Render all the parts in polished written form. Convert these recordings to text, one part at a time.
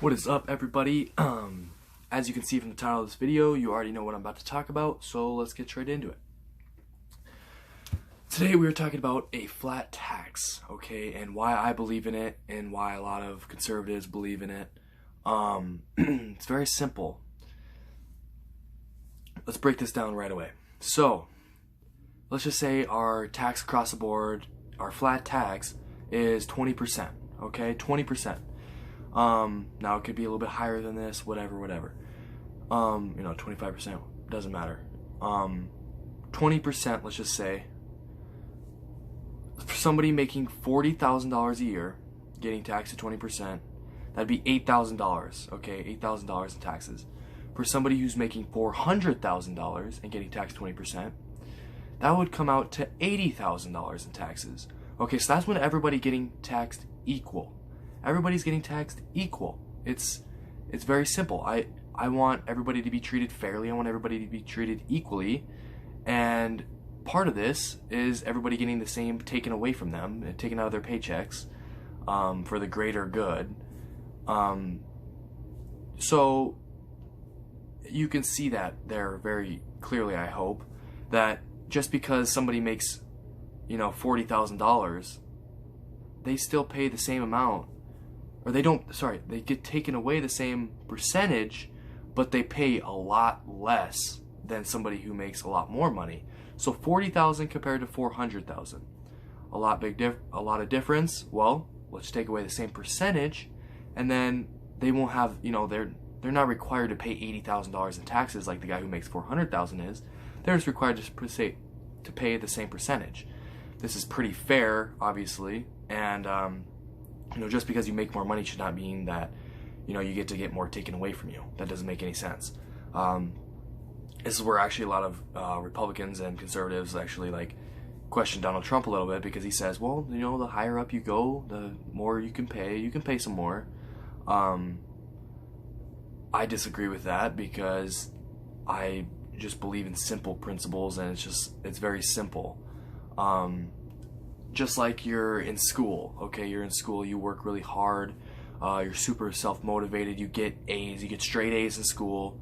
What is up, everybody? As you can see from the title of this video, you already know what I'm about to talk about, so let's get straight into it. Today we are talking about a flat tax, okay, and why I believe in it and why a lot of conservatives believe in it. It's very simple. Let's break this down right away. So, let's just say our tax across the board, our flat tax is 20%, okay, 20%. Now it could be a little bit higher than this, whatever. 25%, doesn't matter. 20%, let's just say, for somebody making $40,000 a year, getting taxed at 20%, that'd be $8,000, okay, $8,000 in taxes. For somebody who's making $400,000 and getting taxed 20%, that would come out to $80,000 in taxes. Okay, so that's when everybody getting taxed equal. Everybody's getting taxed equal. It's very simple. I want everybody to be treated fairly. I want everybody to be treated equally. And part of this is everybody getting the same taken away from them, taken out of their paychecks, for the greater good. So you can see that there very clearly, I hope, that just because somebody makes, $40,000, they still pay the same amount. Or they get taken away the same percentage, but they pay a lot less than somebody who makes a lot more money. So 40,000 compared to 400,000, a lot of difference. Well, let's take away the same percentage, and then they won't have, they're not required to pay $80,000 in taxes like the guy who makes 400,000 is. They're just required to pay the same percentage. This is pretty fair, obviously, and just because you make more money should not mean that, you get more taken away from you. That doesn't make any sense. This is where actually a lot of Republicans and conservatives actually question Donald Trump a little bit, because he says, well, the higher up you go, the more you can pay. You can pay some more. I disagree with that because I just believe in simple principles, and it's very simple. Just like you're in school, okay? You're in school, you work really hard, you're super self-motivated, you get A's, you get straight A's in school,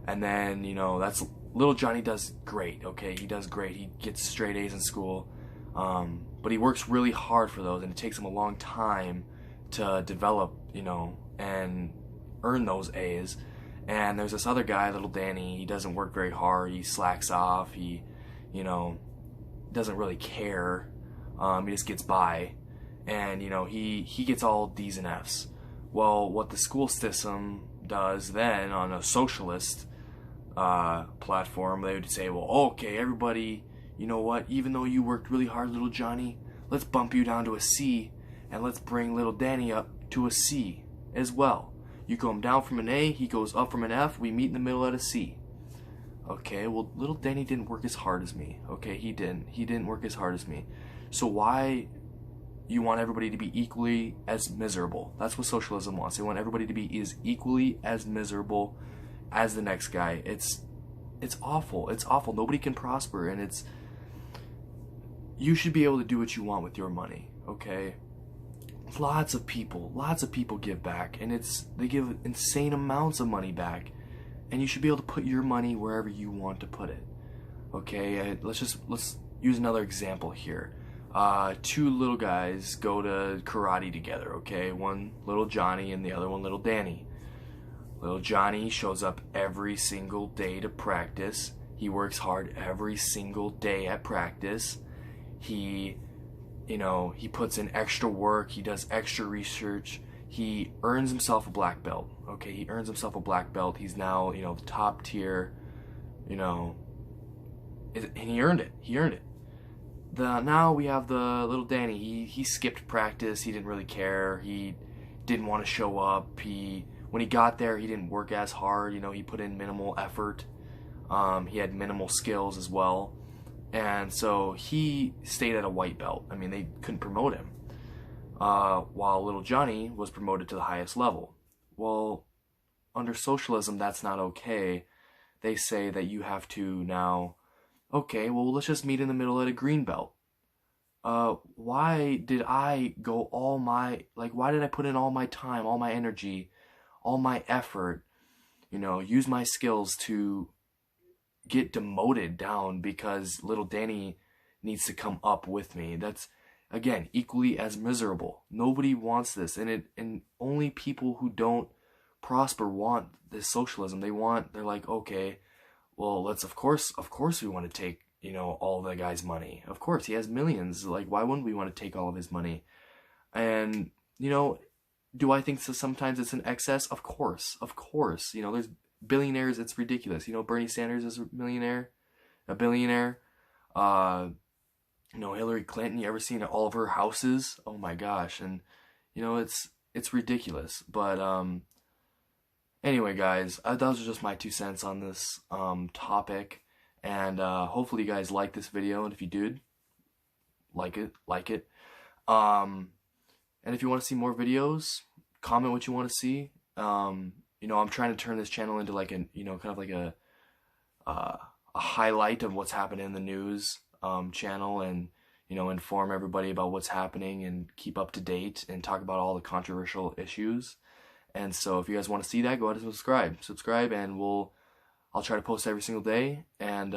and then, that's, little Johnny does great, okay? He does great, he gets straight A's in school, but he works really hard for those, and it takes him a long time to develop, and earn those A's. And there's this other guy, little Danny, he doesn't work very hard, he slacks off, he, doesn't really care. He just gets by, and he gets all D's and F's. Well, what the school system does then on a socialist platform, they would say, well, okay, everybody, you know what? Even though you worked really hard, little Johnny, let's bump you down to a C, and let's bring little Danny up to a C as well. You come down from an A, he goes up from an F. We meet in the middle at a C. Okay, well, little Danny didn't work as hard as me. Okay, he didn't work as hard as me. So why you want everybody to be equally as miserable? That's what socialism wants. They want everybody to be as equally as miserable as the next guy. It's awful. It's awful. Nobody can prosper, and you should be able to do what you want with your money, okay? Lots of people give back, and they give insane amounts of money back, and you should be able to put your money wherever you want to put it. Okay, let's use another example here. Two little guys go to karate together, okay? One little Johnny and the other one little Danny. Little Johnny shows up every single day to practice. He works hard every single day at practice. He puts in extra work, he does extra research, he earns himself a black belt, okay? He earns himself a black belt. He's now, the top tier, and he earned it. Now we have the little Danny. He skipped practice. He didn't really care. He didn't want to show up. When he got there, he didn't work as hard. He put in minimal effort. He had minimal skills as well. And so he stayed at a white belt. I mean, they couldn't promote him. While little Johnny was promoted to the highest level. Well, under socialism, that's not okay. They say that you have to now, okay, well, let's just meet in the middle at a green belt. Why did I put in all my time, all my energy, all my effort, use my skills to get demoted down because little Danny needs to come up with me. That's, again, equally as miserable. Nobody wants this, and only people who don't prosper want this socialism. They're like, okay, well, of course we want to take, all the guy's money. Of course, he has millions. Like, why wouldn't we want to take all of his money? And, do I think so sometimes it's an excess? Of course. There's billionaires, it's ridiculous. Bernie Sanders is a billionaire. Hillary Clinton, you ever seen all of her houses? Oh my gosh. And, it's ridiculous. But, anyway, guys, those are just my 2 cents on this topic, and hopefully you guys like this video, and if you did, like it. And if you want to see more videos, comment what you want to see. I'm trying to turn this channel into like kind of like a highlight of what's happening in the news channel, and inform everybody about what's happening and keep up to date and talk about all the controversial issues. And so if you guys want to see that, go ahead and subscribe, and I'll try to post every single day. And